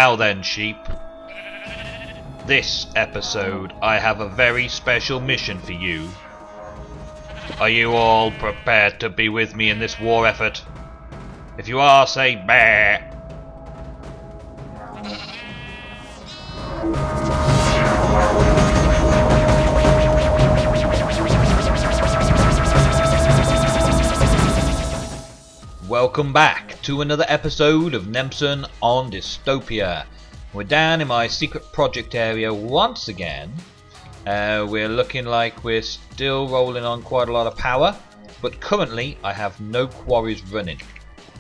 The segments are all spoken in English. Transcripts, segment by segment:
Now then, sheep. This episode, I have a very special mission for you. Are you all prepared to be with me in this war effort? If you are, say bah. Welcome back to another episode of Nemson on Dystopia. We're down in my secret project area once again. We're looking like we're still rolling on quite a lot of power, but currently I have no quarries running.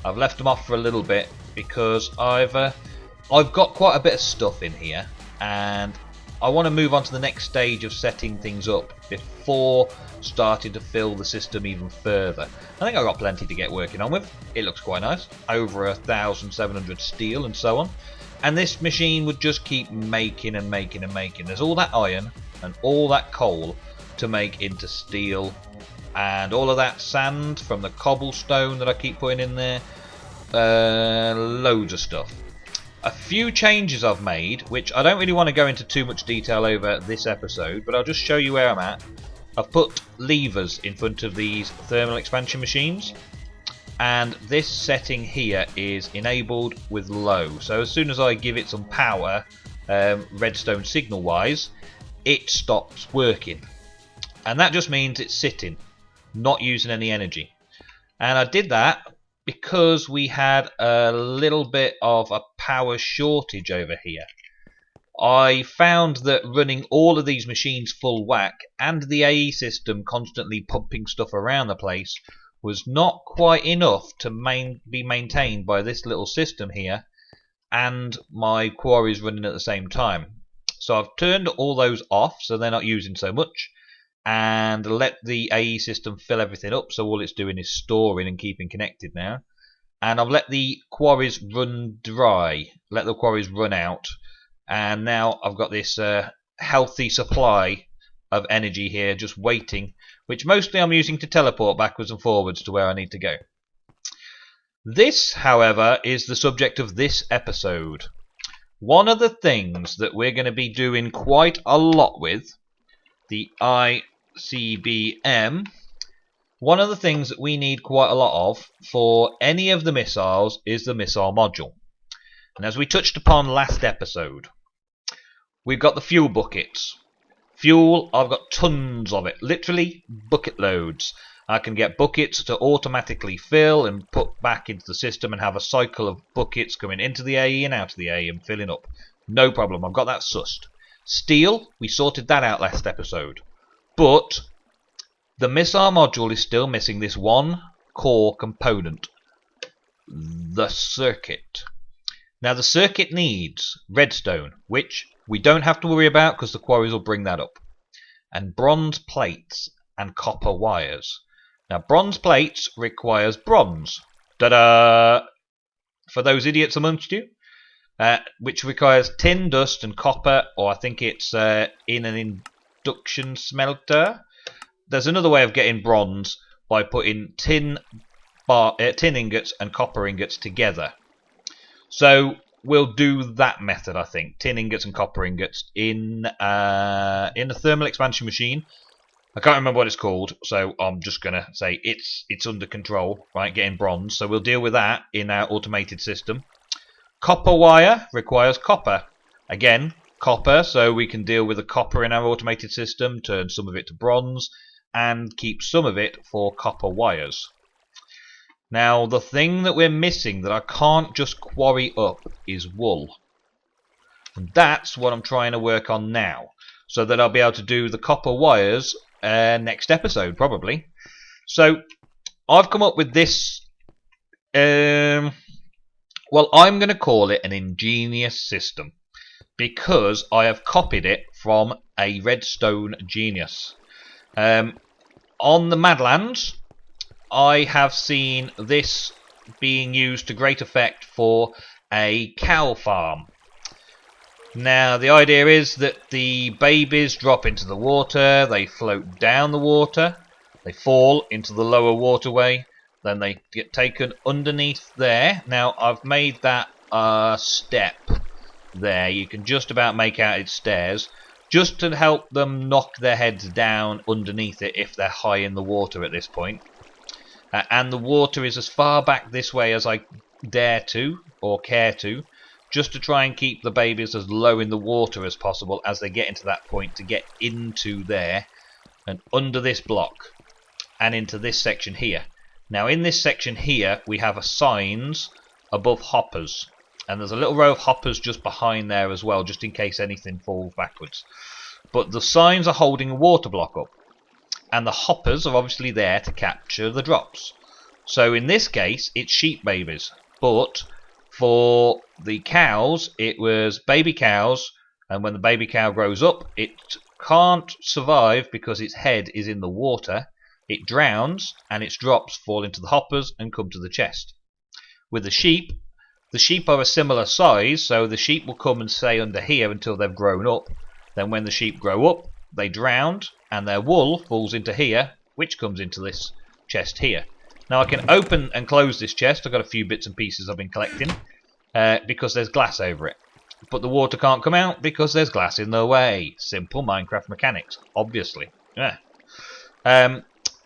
I've left them off for a little bit because I've got quite a bit of stuff in here, and I want to move on to the next stage of setting things up before starting to fill the system even further. I think I've got plenty to get working on with. It looks quite nice. Over 1,700 steel and so on. And this machine would just keep making and making and making. There's all that iron and all that coal to make into steel. And all of that sand from the cobblestone that I keep putting in there. Loads of stuff. A few changes I've made, which I don't really want to go into too much detail over this episode, but I'll just show you where I'm at. I've put levers in front of these thermal expansion machines, and this setting here is enabled with low. So as soon as I give it some power, redstone signal wise, it stops working. And that just means it's sitting, not using any energy. And I did that because we had a little bit of a power shortage over here. I found that running all of these machines full whack and the AE system constantly pumping stuff around the place was not quite enough to be maintained by this little system here and my quarries running at the same time. So I've turned all those off so they're not using so much, and let the AE system fill everything up, so all it's doing is storing and keeping connected now. And I've let the quarries run dry, let the quarries run out, and now I've got this healthy supply of energy here just waiting, which mostly I'm using to teleport backwards and forwards to where I need to go. This, however, is the subject of this episode. One of the things that we're going to be doing quite a lot with the ICBM, one of the things that we need quite a lot of for any of the missiles is the missile module. And as we touched upon last episode, we've got the fuel buckets. Fuel, I've got tons of it, literally bucket loads. I can get buckets to automatically fill and put back into the system and have a cycle of buckets coming into the AE and out of the AE and filling up. No problem, I've got that sussed. Steel, we sorted that out last episode. But the missile module is still missing this one core component, the circuit. Now the circuit needs redstone, which we don't have to worry about because the quarries will bring that up, and bronze plates and copper wires. Now bronze plates requires bronze, ta-da, for those idiots amongst you, which requires tin, dust and copper, or I think it's in an induction smelter. There's another way of getting bronze by putting tin ingots and copper ingots together. So we'll do that method, I think. Tin ingots and copper ingots in a thermal expansion machine. I can't remember what it's called, so I'm just gonna say it's under control, right? Getting bronze. So we'll deal with that in our automated system. Copper wire requires copper. Again, copper, so we can deal with the copper in our automated system, turn some of it to bronze, and keep some of it for copper wires. Now, the thing that we're missing that I can't just quarry up is wool. And that's what I'm trying to work on now, so that I'll be able to do the copper wires next episode, probably. So, I've come up with this, well, I'm going to call it an ingenious system, because I have copied it from a redstone genius. On the Madlands, I have seen this being used to great effect for a cow farm. Now the idea is that the babies drop into the water, they float down the water, they fall into the lower waterway, then they get taken underneath there. Now I've made that a step there. You can just about make out its stairs, just to help them knock their heads down underneath it if they're high in the water at this point. And the water is as far back this way as I dare to, or care to, just to try and keep the babies as low in the water as possible as they get into that point, to get into there and under this block and into this section here. Now in this section here we have signs above hoppers, and there's a little row of hoppers just behind there as well, just in case anything falls backwards. But the signs are holding a water block up, and the hoppers are obviously there to capture the drops. So in this case it's sheep babies, but for the cows it was baby cows, and when the baby cow grows up it can't survive because its head is in the water. It drowns and its drops fall into the hoppers and come to the chest. With the sheep are a similar size, so the sheep will come and stay under here until they've grown up. Then when the sheep grow up, they drown and their wool falls into here, which comes into this chest here. Now I can open and close this chest. I've got a few bits and pieces I've been collecting because there's glass over it. But the water can't come out because there's glass in the way. Simple Minecraft mechanics, obviously. Yeah.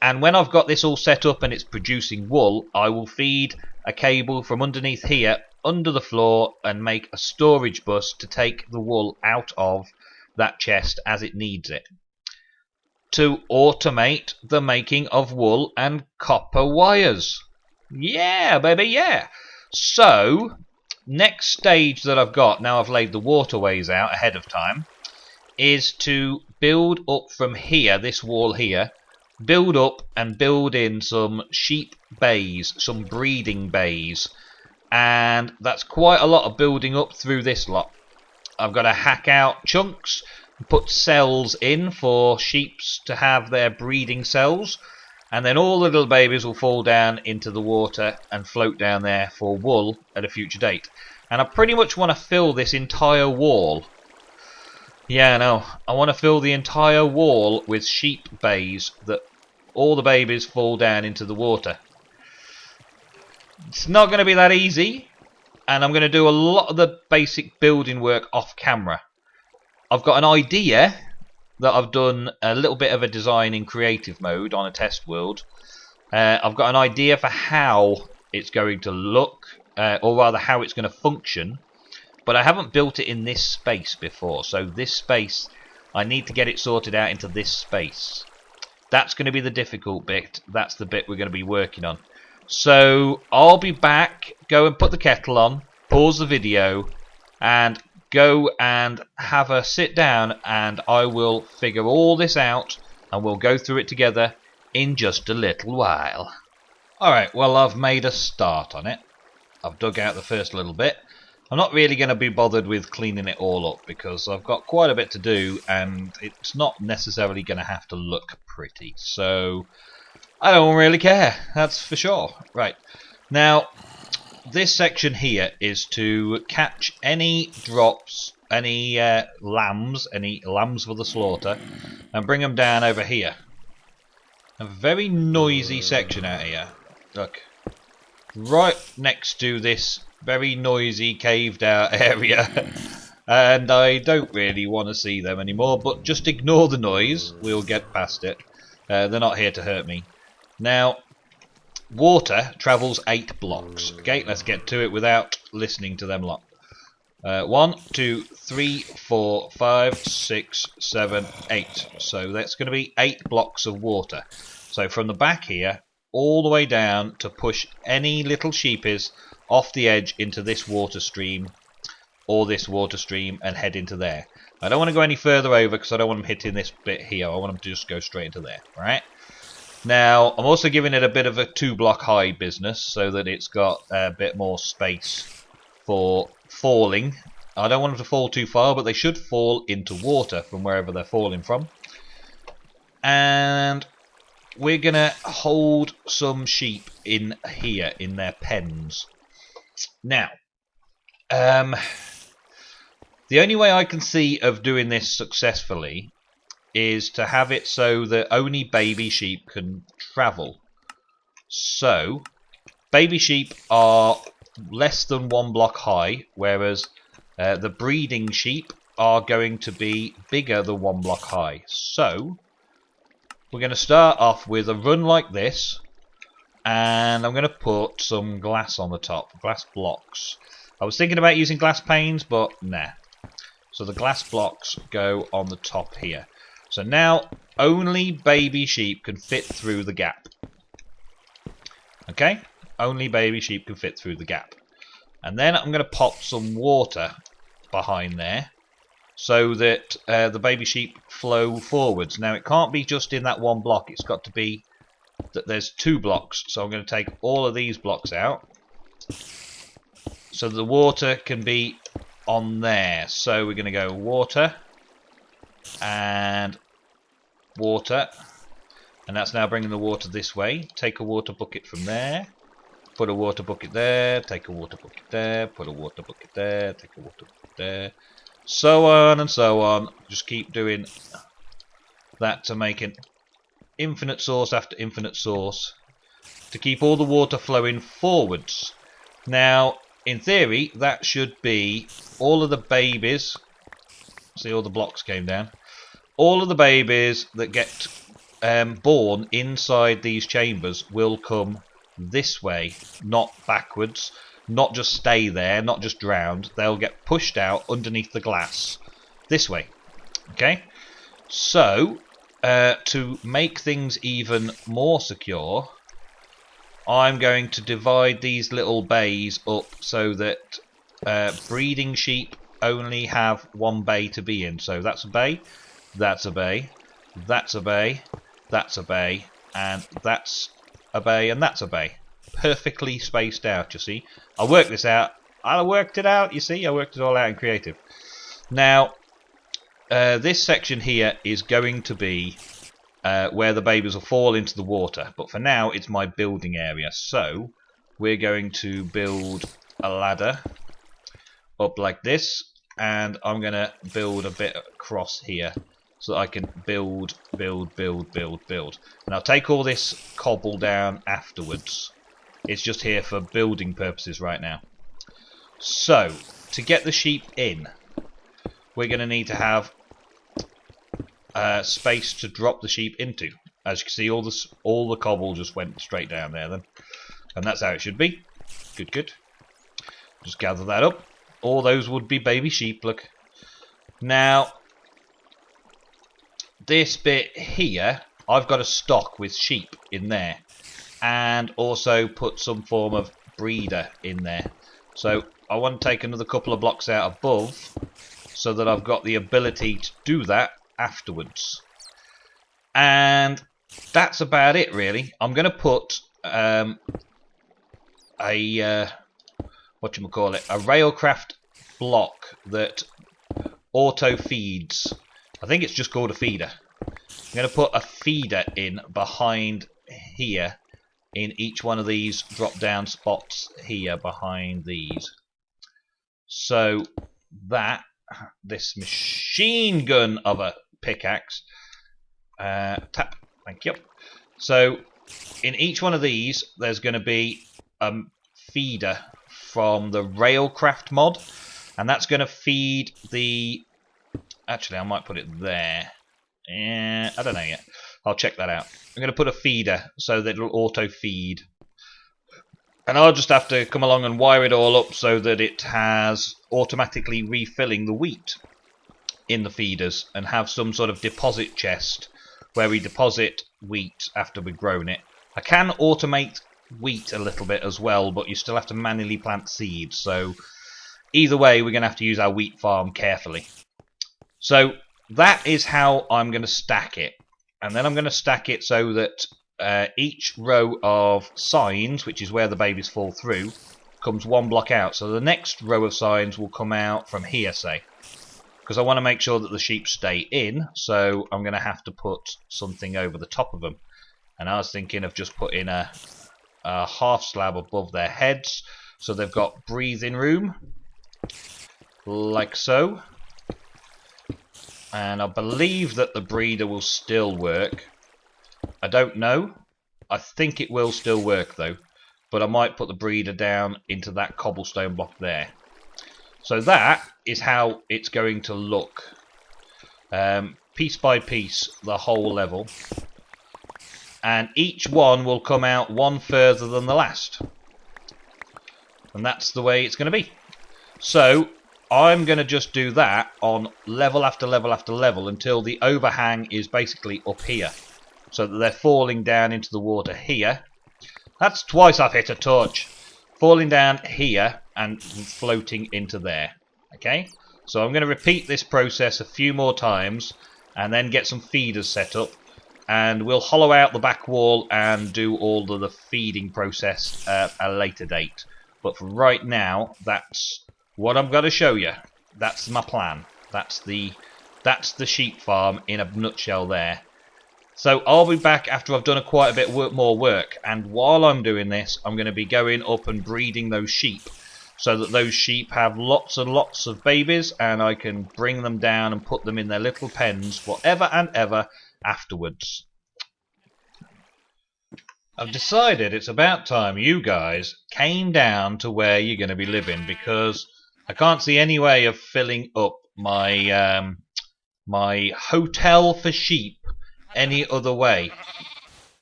And when I've got this all set up and it's producing wool, I will feed a cable from underneath here under the floor and make a storage bus to take the wool out of that chest as it needs it, to automate the making of wool and copper wires. Yeah, baby, yeah. So next stage that I've got, now I've laid the waterways out ahead of time, is to build up from here, this wall here, build up and build in some sheep bays, some breeding bays, and that's quite a lot of building up through this lot. I've got to hack out chunks, put cells in for sheep to have their breeding cells, and then all the little babies will fall down into the water and float down there for wool at a future date. And I pretty much want to fill this entire wall. Yeah, no, I want to fill the entire wall with sheep bays that all the babies fall down into the water. It's not going to be that easy, and I'm going to do a lot of the basic building work off camera. I've got an idea that I've done a little bit of a design in creative mode on a test world. I've got an idea for how it's going to look, or rather how it's going to function. But I haven't built it in this space before, so this space, I need to get it sorted out into this space. That's going to be the difficult bit. That's the bit we're going to be working on. So I'll be back, go and put the kettle on, pause the video, and go and have a sit down, and I will figure all this out, and we'll go through it together in just a little while. Alright, well, I've made a start on it. I've dug out the first little bit. I'm not really going to be bothered with cleaning it all up because I've got quite a bit to do and it's not necessarily going to have to look pretty. So I don't really care, that's for sure. Right, now this section here is to catch any drops, any lambs for the slaughter, and bring them down over here. A very noisy section out here. Look, right next to this very noisy caved out area, and I don't really want to see them anymore, but just ignore the noise, we'll get past it. They're not here to hurt me. Now, water travels 8 blocks. Okay, let's get to it without listening to them lot. 1, 2, 3, 4, 5, 6, 7, 8. So that's going to be 8 blocks of water. So from the back here all the way down to push any little sheepies off the edge into this water stream or this water stream and head into there. I don't want to go any further over because I don't want them hitting this bit here. I want them to just go straight into there. Right? Now I'm also giving it a bit of a 2-block high business so that it's got a bit more space for falling. I don't want them to fall too far, but they should fall into water from wherever they're falling from. And we're going to hold some sheep in here in their pens. Now, the only way I can see of doing this successfully is to have it so that only baby sheep can travel. So, baby sheep are less than 1 block high, whereas The breeding sheep are going to be bigger than 1 block high. So we're going to start off with a run like this, and I'm going to put some glass on the top, glass blocks. I was thinking about using glass panes, but nah. So the glass blocks go on the top here. So now only baby sheep can fit through the gap. Okay? Only baby sheep can fit through the gap. And then I'm going to pop some water behind there so that the baby sheep flow forwards. Now it can't be just in that 1 block. It's got to be that there's 2 blocks. So I'm going to take all of these blocks out so the water can be on there. So we're going to go water and water, and that's now bringing the water this way. Take a water bucket from there, put a water bucket there, take a water bucket there, put a water bucket there, take a water bucket there, so on and so on. Just keep doing that to make an infinite source after infinite source to keep all the water flowing forwards. Now in theory that should be all of the babies. See, all the blocks came down. All of the babies that get born inside these chambers will come this way, not backwards, not just stay there, not just drowned. They'll get pushed out underneath the glass this way. Okay? So, to make things even more secure, I'm going to divide these little bays up so that breeding sheep only have 1 bay to be in. So that's a bay, that's a bay, that's a bay, that's a bay, and that's a bay, and that's a bay. Perfectly spaced out, you see. I worked this out. I worked it out, you see. I worked it all out in creative. Now, this section here is going to be where the babies will fall into the water. But for now, it's my building area. So, we're going to build a ladder up like this. And I'm going to build a bit across here so that I can build. And I'll take all this cobble down afterwards. It's just here for building purposes right now. So, to get the sheep in, we're going to need to have space to drop the sheep into. As you can see, all the cobble just went straight down there then. And that's how it should be. Good. Just gather that up. All those would be baby sheep, look. Now, this bit here, I've got a stock with sheep in there. And also put some form of breeder in there. So, I want to take another couple of blocks out above so that I've got the ability to do that afterwards. And that's about it, really. I'm going to put a railcraft block that auto feeds. I think it's just called a feeder. I'm going to put a feeder in behind here in each one of these drop down spots here behind these. So that this machine gun of a pickaxe tap, thank you. So in each one of these there's going to be a feeder from the railcraft mod, and that's going to feed the, actually I might put it there, I don't know yet, I'll check that out. I'm going to put a feeder so that it'll auto feed, and I'll just have to come along and wire it all up so that it has automatically refilling the wheat in the feeders, and have some sort of deposit chest where we deposit wheat after we've grown it. I can automate wheat a little bit as well, but you still have to manually plant seeds, so either way we're going to have to use our wheat farm carefully. So that is how I'm going to stack it, and then I'm going to stack it so that each row of signs, which is where the babies fall through, comes 1 block out. So the next row of signs will come out from here, say, because I want to make sure that the sheep stay in, so I'm going to have to put something over the top of them. And I was thinking of just putting a half slab above their heads so they've got breathing room, like so. And I believe that the breeder will still work. I don't know. I think it will still work though, but I might put the breeder down into that cobblestone block there. So that is how it's going to look. Piece by piece, the whole level. And each one will come out one further than the last. And that's the way it's going to be. So I'm going to just do that on level after level after level until the overhang is basically up here. So that they're falling down into the water here. That's twice I've hit a torch. Falling down here and floating into there. Okay? So I'm going to repeat this process a few more times and then get some feeders set up. And we'll hollow out the back wall and do all of the feeding process at a later date. But for right now, that's what I'm going to show you. That's my plan. That's the sheep farm in a nutshell there. So I'll be back after I've done quite a bit more work. And while I'm doing this, I'm going to be going up and breeding those sheep. So that those sheep have lots and lots of babies. And I can bring them down and put them in their little pens forever and ever afterwards. I've decided it's about time you guys came down to where you're going to be living, because I can't see any way of filling up my my hotel for sheep any other way.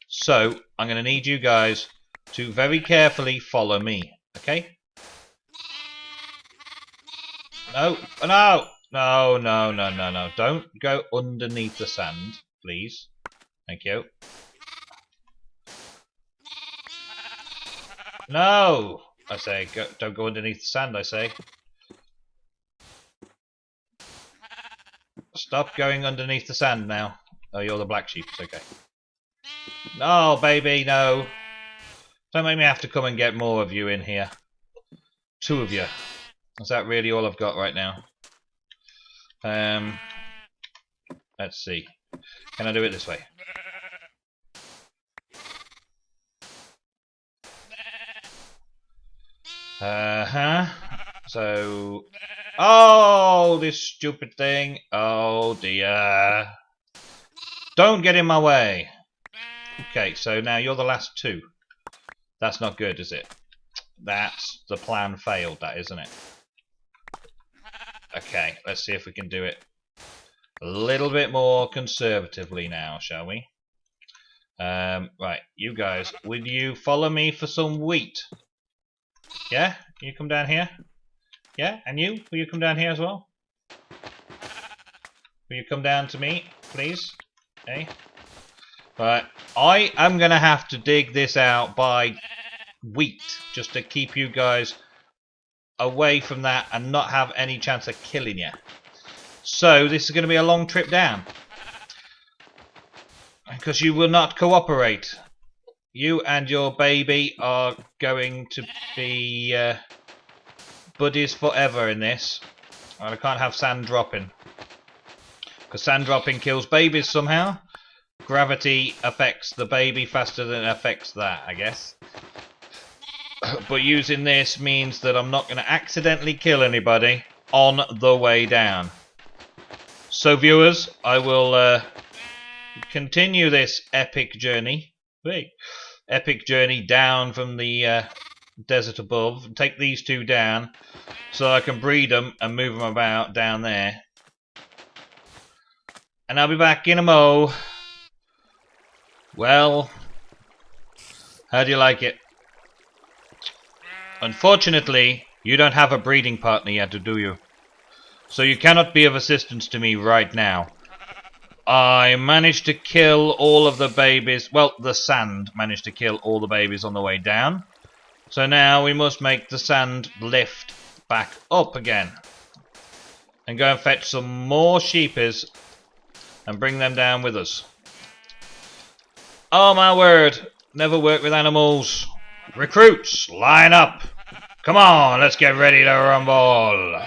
So I'm going to need you guys to very carefully follow me, okay? No, no, no, no, no, no, no. Don't go underneath the sand, please. Thank you. No! I say, don't go underneath the sand, I say. Stop going underneath the sand now. Oh, you're the black sheep, it's okay. No, baby, no. Don't make me have to come and get more of you in here. 2 of you. Is that really all I've got right now? Let's see. Can I do it this way? So... Oh, this stupid thing. Oh, dear. Don't get in my way. Okay, so now you're the last 2. That's not good, is it? That's the plan failed, that, isn't it? Okay, let's see if we can do it a little bit more conservatively now, shall we? Right, you guys, will you follow me for some wheat? Yeah? Can you come down here? Yeah? And you? Will you come down here as well? Will you come down to me, please? Okay. Right, I am going to have to dig this out by wheat, just to keep you guys away from that and not have any chance of killing you. So this is going to be a long trip down, because you will not cooperate. You and your baby are going to be buddies forever in this. And I can't have sand dropping, because sand dropping kills babies somehow. Gravity affects the baby faster than it affects that, I guess. But using this means that I'm not going to accidentally kill anybody on the way down. So viewers, I will continue this epic journey. Epic journey down from the desert above. Take these 2 down so I can breed them and move them about down there. And I'll be back in a mo. Well, how do you like it? Unfortunately, you don't have a breeding partner yet, do you? So you cannot be of assistance to me right now. I managed to kill all of the babies. Well, the sand managed to kill all the babies on the way down. So now we must make the sand lift back up again. And go and fetch some more sheepies and bring them down with us. Oh my word, never work with animals. Recruits, line up. Come on, let's get ready to rumble.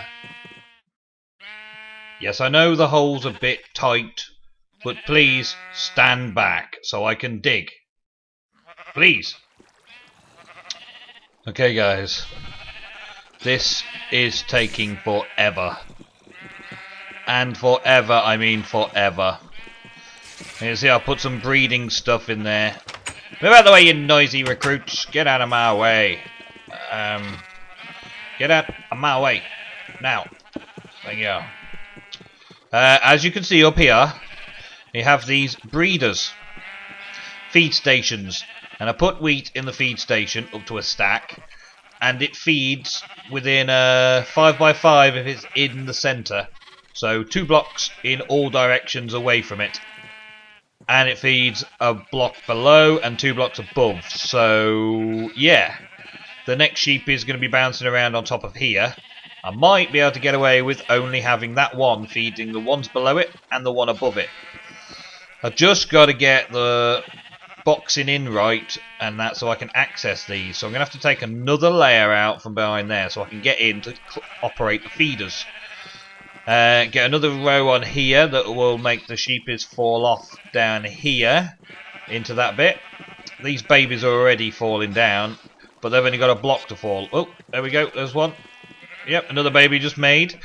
Yes, I know the hole's a bit tight, but please stand back so I can dig. Please. Okay guys, this is taking forever. And forever, I mean forever. You see, I'll put some breeding stuff in there. Move out of the way, you noisy recruits. Get out of my way. Get out of my way. Now, there you go. As you can see up here, you have these breeders, feed stations, and I put wheat in the feed station up to a stack, and it feeds within 5x5 if it's in the centre, so 2 blocks in all directions away from it, and it feeds a block below and 2 blocks above. So yeah, the next sheep is going to be bouncing around on top of here. I might be able to get away with only having that one feeding the ones below it and the one above it. I've just got to get the boxing in right and that so I can access these. So I'm going to have to take another layer out from behind there so I can get in to operate the feeders. Get another row on here that will make the sheepies fall off down here into that bit. These babies are already falling down, but they've only got a block to fall. Oh, there we go, there's one. Yep, another baby just made.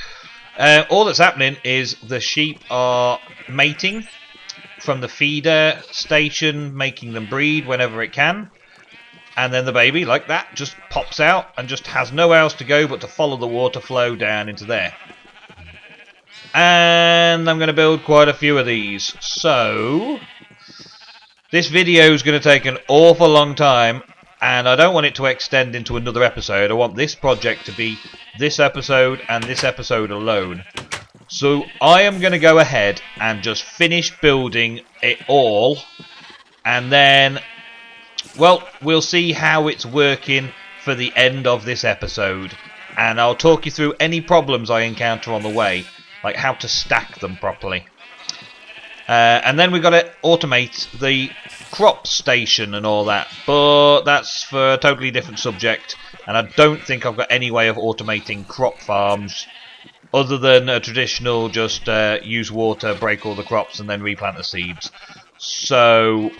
All that's happening is the sheep are mating from the feeder station, making them breed whenever it can. And then the baby, like that, just pops out and just has nowhere else to go but to follow the water flow down into there. And I'm going to build quite a few of these. So this video is going to take an awful long time, and I don't want it to extend into another episode. I want this project to be this episode and this episode alone. So I am going to go ahead and just finish building it all, and then, well, we'll see how it's working for the end of this episode, and I'll talk you through any problems I encounter on the way, like how to stack them properly. And then we've got to automate the crop station and all that, but that's for a totally different subject, and I don't think I've got any way of automating crop farms other than a traditional just use water, break all the crops and then replant the seeds. So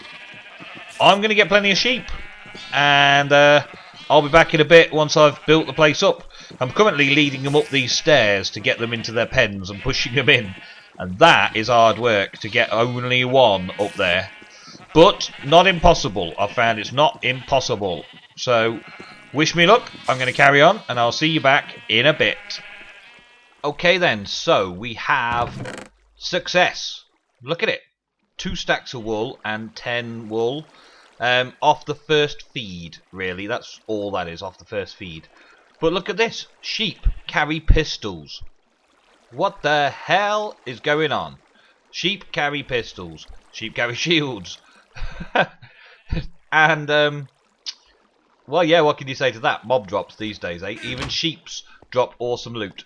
I'm going to get plenty of sheep, and I'll be back in a bit once I've built the place up. I'm currently leading them up these stairs to get them into their pens and pushing them in, and that is hard work to get only one up there. But not impossible. I've found it's not impossible. So wish me luck. I'm going to carry on, and I'll see you back in a bit. Okay then, so we have success. Look at it. 2 stacks of wool and 10 wool off the first feed, really. That's all that is, off the first feed. But look at this. Sheep carry pistols. What the hell is going on? Sheep carry pistols. Sheep carry shields. And, well, yeah, what can you say to that? Mob drops these days, eh? Even sheeps drop awesome loot.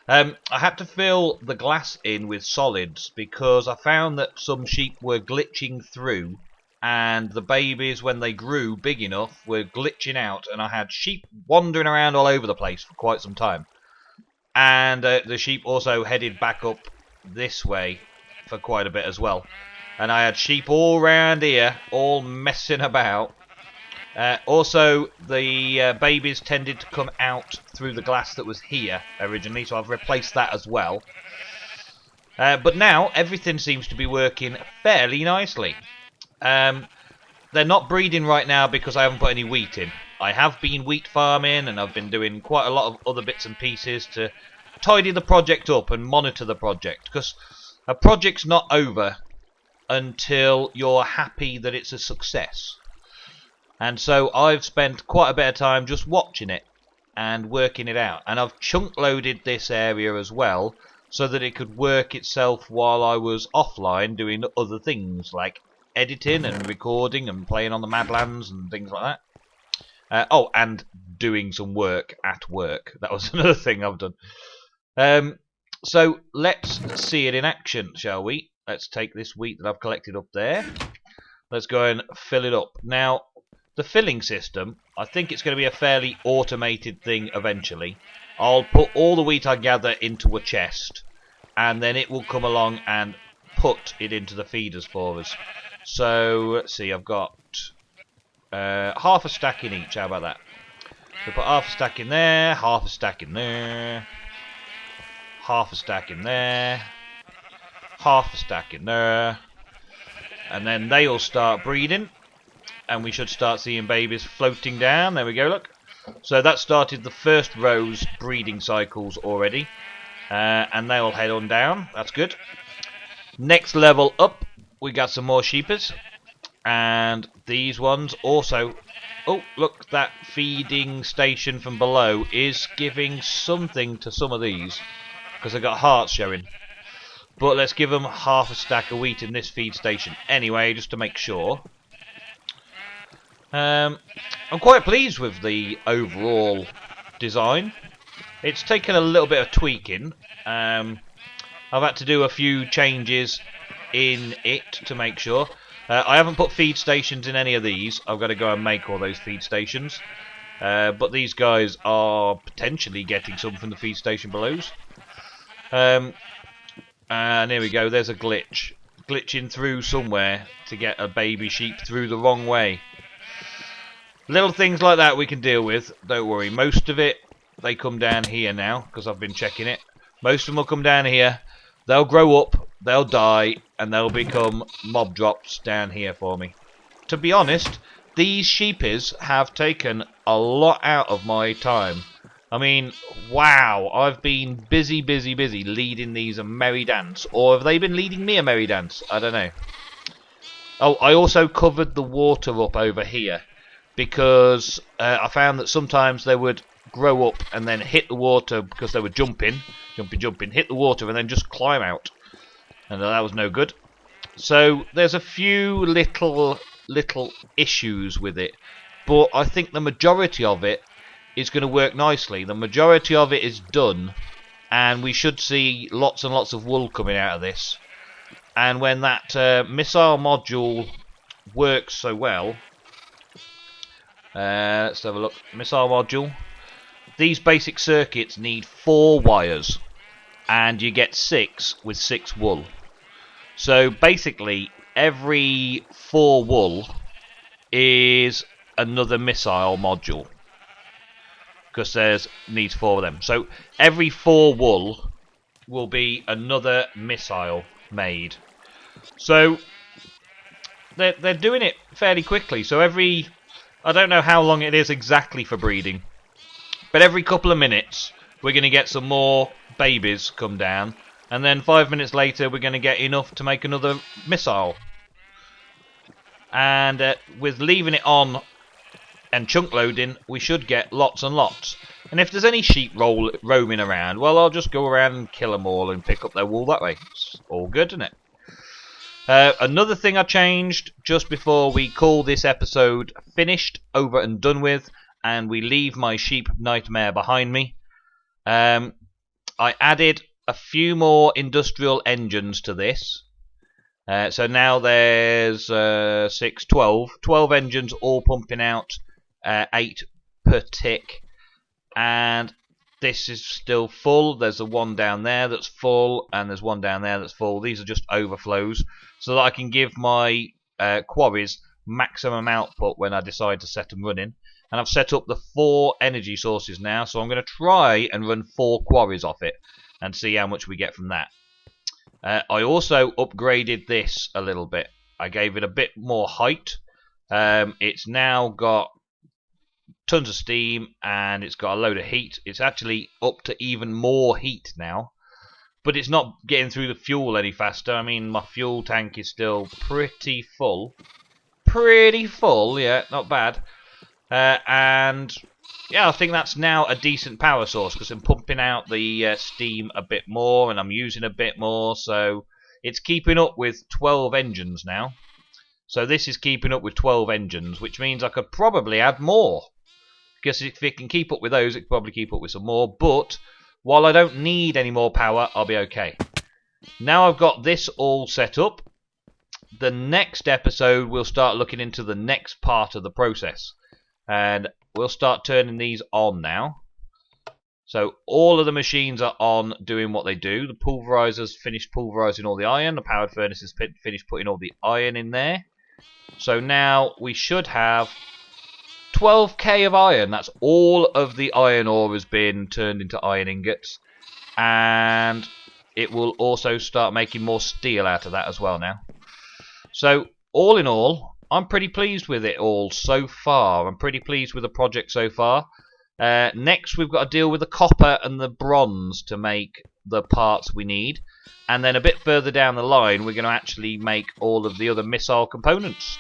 I had to fill the glass in with solids because I found that some sheep were glitching through, and the babies, when they grew big enough, were glitching out, and I had sheep wandering around all over the place for quite some time. And the sheep also headed back up this way for quite a bit as well. And I had sheep all round here, all messing about. Also, the babies tended to come out through the glass that was here originally, so I've replaced that as well. But now, everything seems to be working fairly nicely. They're not breeding right now because I haven't put any wheat in. I have been wheat farming, and I've been doing quite a lot of other bits and pieces to tidy the project up and monitor the project, because a project's not over until you're happy that it's a success. And so I've spent quite a bit of time just watching it and working it out. And I've chunk loaded this area as well so that it could work itself while I was offline doing other things like editing and recording and playing on the Madlands and things like that. Oh, and doing some work at work. That was another thing I've done. So let's see it in action, shall we? Let's take this wheat that I've collected up there. Let's go and fill it up. Now, the filling system, I think it's going to be a fairly automated thing eventually. I'll put all the wheat I gather into a chest, and then it will come along and put it into the feeders for us. So, let's see, I've got half a stack in each. How about that? So put half a stack in there, half a stack in there, half a stack in there, half a stack in there, and then they'll start breeding. And we should start seeing babies floating down. There we go, look. So that started the first row's breeding cycles already, and they'll head on down. That's good. Next level up, we got some more sheepers, and these ones also. Oh, look, that feeding station from below is giving something to some of these, because they've got hearts showing. But let's give them half a stack of wheat in this feed station anyway, just to make sure. I'm quite pleased with the overall design. It's taken a little bit of tweaking. I've had to do a few changes in it to make sure. I haven't put feed stations in any of these. I've got to go and make all those feed stations. But these guys are potentially getting some from the feed station below. And here we go. There's a glitch. Glitching through somewhere to get a baby sheep through the wrong way. Little things like that we can deal with. Don't worry. Most of it, they come down here now, because I've been checking it. Most of them will come down here. They'll grow up, they'll die, and they'll become mob drops down here for me. To be honest, these sheepies have taken a lot out of my time. I mean, wow, I've been busy leading these a merry dance. Or have they been leading me a merry dance? I don't know. Oh, I also covered the water up over here, because I found that sometimes they would grow up and then hit the water because they were jumping, hit the water and then just climb out, and that was no good. So there's a few little issues with it, but I think the majority of it is going to work nicely. The majority of it is done, and we should see lots and lots of wool coming out of this. And when that missile module works so well, let's have a look. Missile module. These basic circuits need 4 wires, and you get 6 with 6 wool. So basically, every 4 wool is another missile module, because there's needs 4 of them. So every 4 wool will be another missile made. So they're doing it fairly quickly. So I don't know how long it is exactly for breeding, but every couple of minutes we're going to get some more babies come down, and then 5 minutes later we're going to get enough to make another missile. And with leaving it on and chunk loading, we should get lots and lots. And if there's any sheep roaming around, well, I'll just go around and kill them all and pick up their wool that way. It's all good, isn't it? Another thing I changed just before we call this episode finished, over and done with, and we leave my sheep nightmare behind me. I added a few more industrial engines to this. So now there's 12 engines, all pumping out 8 per tick. And this is still full. There's a one down there that's full, and there's one down there that's full. These are just overflows, so that I can give my quarries maximum output when I decide to set them running. And I've set up the 4 energy sources now, so I'm going to try and run 4 quarries off it and see how much we get from that. I also upgraded this a little bit. I gave it a bit more height. It's now got tons of steam, and it's got a load of heat. It's actually up to even more heat now, but it's not getting through the fuel any faster. I mean, my fuel tank is still pretty full. Yeah, not bad. And yeah, I think that's now a decent power source, because I'm pumping out the steam a bit more, and I'm using a bit more, so it's keeping up with 12 engines now. So this is keeping up with 12 engines, which means I could probably add more, because if it can keep up with those, it can probably keep up with some more. But while I don't need any more power, I'll be okay. Now I've got this all set up, the next episode we'll start looking into the next part of the process, and we'll start turning these on now. So all of the machines are on, doing what they do. The pulverizer's finished pulverizing all the iron. The powered furnace is finished putting all the iron in there. So now we should have 12k of iron. That's all of the iron ore has been turned into iron ingots. And it will also start making more steel out of that as well now. So all in all, I'm pretty pleased with it all so far. I'm pretty pleased with the project so far. Next, we've got to deal with the copper and the bronze to make the parts we need. And then a bit further down the line, we're going to actually make all of the other missile components.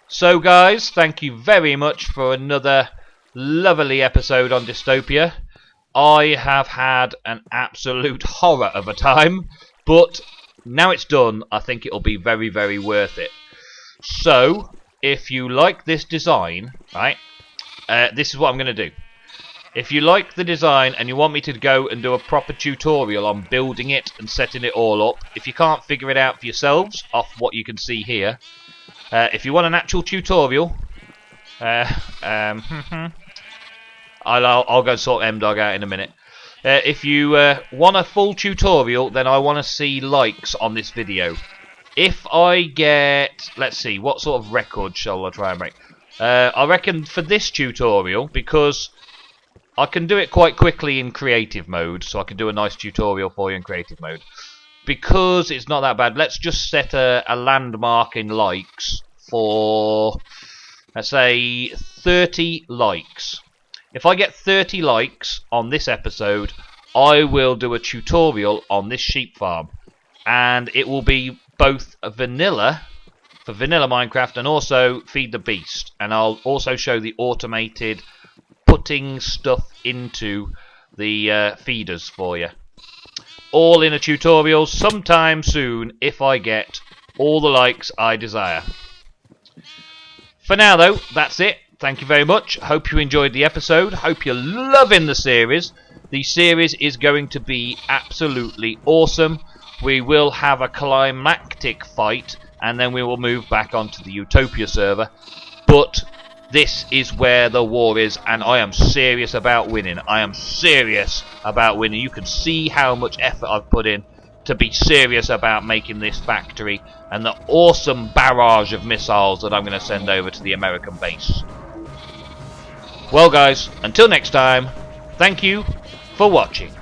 So, guys, thank you very much for another lovely episode on Dystopia. I have had an absolute horror of a time, but now it's done, I think it'll be very, very worth it. So, if you like this design, right, this is what I'm going to do. If you like the design and you want me to go and do a proper tutorial on building it and setting it all up, if you can't figure it out for yourselves, off what you can see here, if you want an actual tutorial, I'll go and sort M-Dog out in a minute. If you want a full tutorial, then I want to see likes on this video. If I get, let's see, what sort of record shall I try and make? I reckon for this tutorial, because I can do it quite quickly in creative mode, so I can do a nice tutorial for you in creative mode. Because it's not that bad, let's just set a landmark in likes for, let's say, 30 likes. If I get 30 likes on this episode, I will do a tutorial on this sheep farm. And it will be both a vanilla, for vanilla Minecraft, and also Feed the Beast. And I'll also show the automated putting stuff into the feeders for you. All in a tutorial sometime soon if I get all the likes I desire. For now though, that's it. Thank you very much. Hope you enjoyed the episode. Hope you're loving the series. The series is going to be absolutely awesome. We will have a climactic fight and then we will move back onto the Utopia server. But this is where the war is, and I am serious about winning. I am serious about winning. You can see how much effort I've put in to be serious about making this factory and the awesome barrage of missiles that I'm going to send over to the American base. Well guys, until next time, thank you for watching.